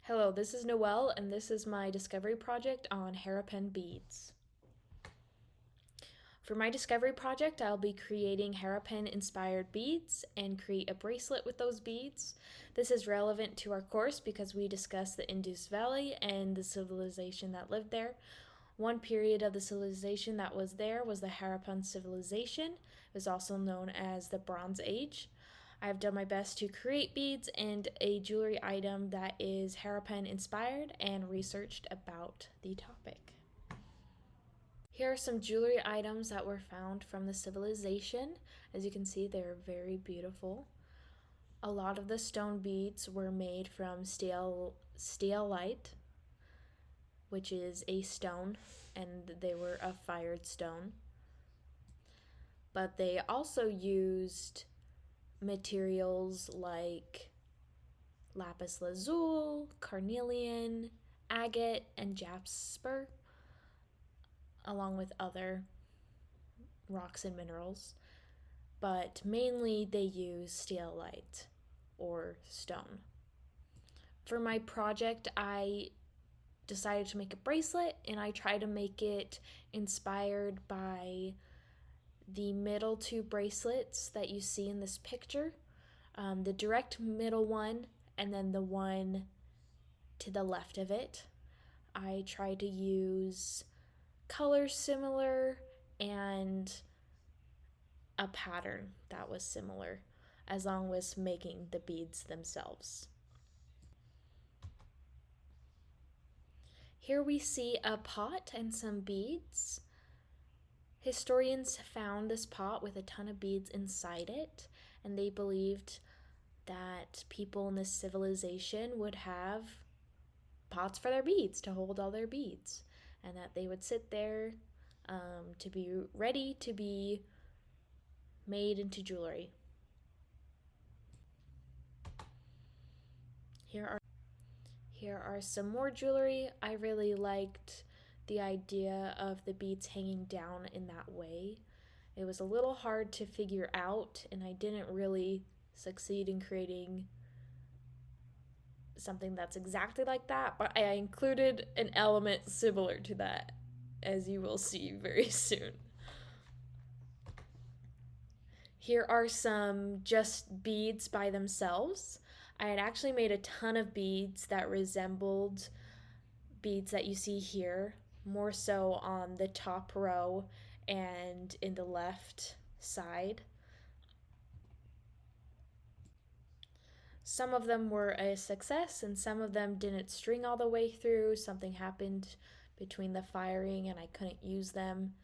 Hello, this is Noelle, and this is my discovery project on Harappan beads. For my discovery project, I'll be creating Harappan-inspired beads and create a bracelet with those beads. This is relevant to our course because we discuss the Indus Valley and the civilization that lived there. One period of the civilization that was there was the Harappan civilization. It was also known as the Bronze Age. I've done my best to create beads and a jewelry item that is Harappan inspired and researched about the topic. Here are some jewelry items that were found from the civilization. As you can see, they're very beautiful. A lot of the stone beads were made from steelite, which is a stone, and they were a fired stone. But they also used materials like lapis lazuli, carnelian, agate, and jasper, along with other rocks and minerals. But mainly they use steelite or stone. For my project, I decided to make a bracelet, and I tried to make it inspired by the middle two bracelets that you see in this picture, the direct middle one and then the one to the left of it. I tried to use colors similar and a pattern that was similar, as long as making the beads themselves. Here we see a pot and some beads. Historians found this pot with a ton of beads inside it, and they believed that people in this civilization would have pots for their beads to hold all their beads, and that they would sit there to be ready to be made into jewelry. Here are some more jewelry. I really liked the idea of the beads hanging down in that way. It was a little hard to figure out, and I didn't really succeed in creating something that's exactly like that, but I included an element similar to that, as you will see very soon. Here are some just beads by themselves. I had actually made a ton of beads that resembled beads that you see here, more so on the top row and in the left side. Some of them were a success and some of them didn't string all the way through. Something happened between the firing and I couldn't use them.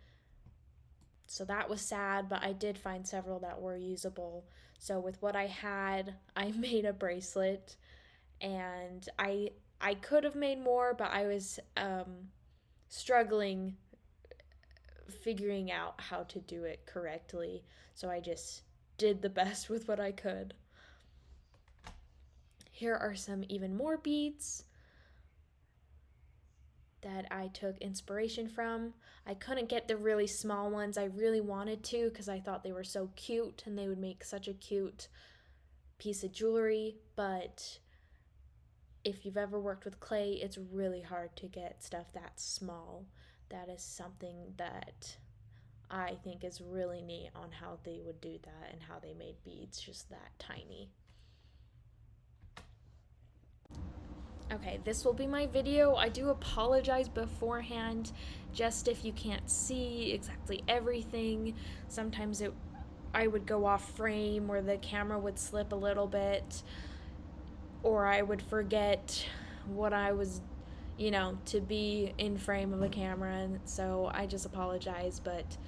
So that was sad, but I did find several that were usable. So with what I had, I made a bracelet, and I could have made more, but I was struggling figuring out how to do it correctly. So I just did the best with what I could. Here are some even more beads that I took inspiration from. I couldn't get the really small ones. I really wanted to because I thought they were so cute and they would make such a cute piece of jewelry, but if you've ever worked with clay, it's really hard to get stuff that small. That is something that I think is really neat on how they would do that and how they made beads just that tiny. Okay, this will be my video. I do apologize beforehand, just if you can't see exactly everything. Sometimes I would go off frame or the camera would slip a little bit, or I would forget what I was, to be in frame of the camera, and so I just apologize, but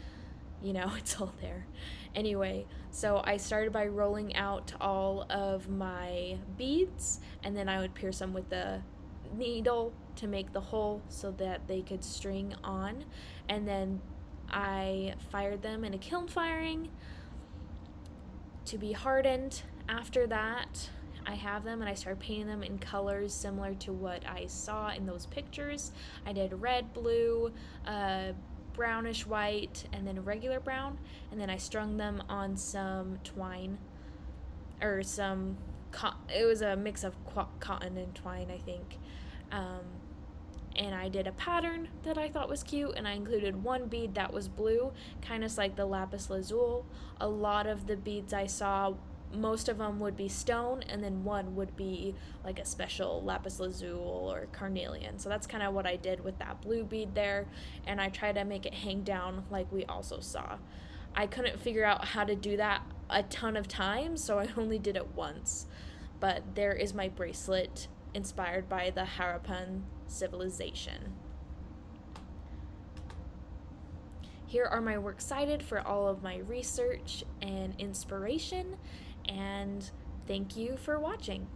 it's all there. Anyway, so I started by rolling out all of my beads, and then I would pierce them with the needle to make the hole so that they could string on, and then I fired them in a kiln firing to be hardened. After that, I have them and I started painting them in colors similar to what I saw in those pictures. I did red, blue, brownish white, and then regular brown, and then I strung them on some twine or some it was a mix of cotton and twine, I think. Um, and I did a pattern that I thought was cute, and I included one bead that was blue, kind of like the lapis lazuli. A lot of the beads I saw, most of them would be stone, and then one would be like a special lapis lazuli or carnelian. So that's kind of what I did with that blue bead there, and I tried to make it hang down like we also saw. I couldn't figure out how to do that a ton of times, so I only did it once. But there is my bracelet inspired by the Harappan civilization. Here are my works cited for all of my research and inspiration, and thank you for watching.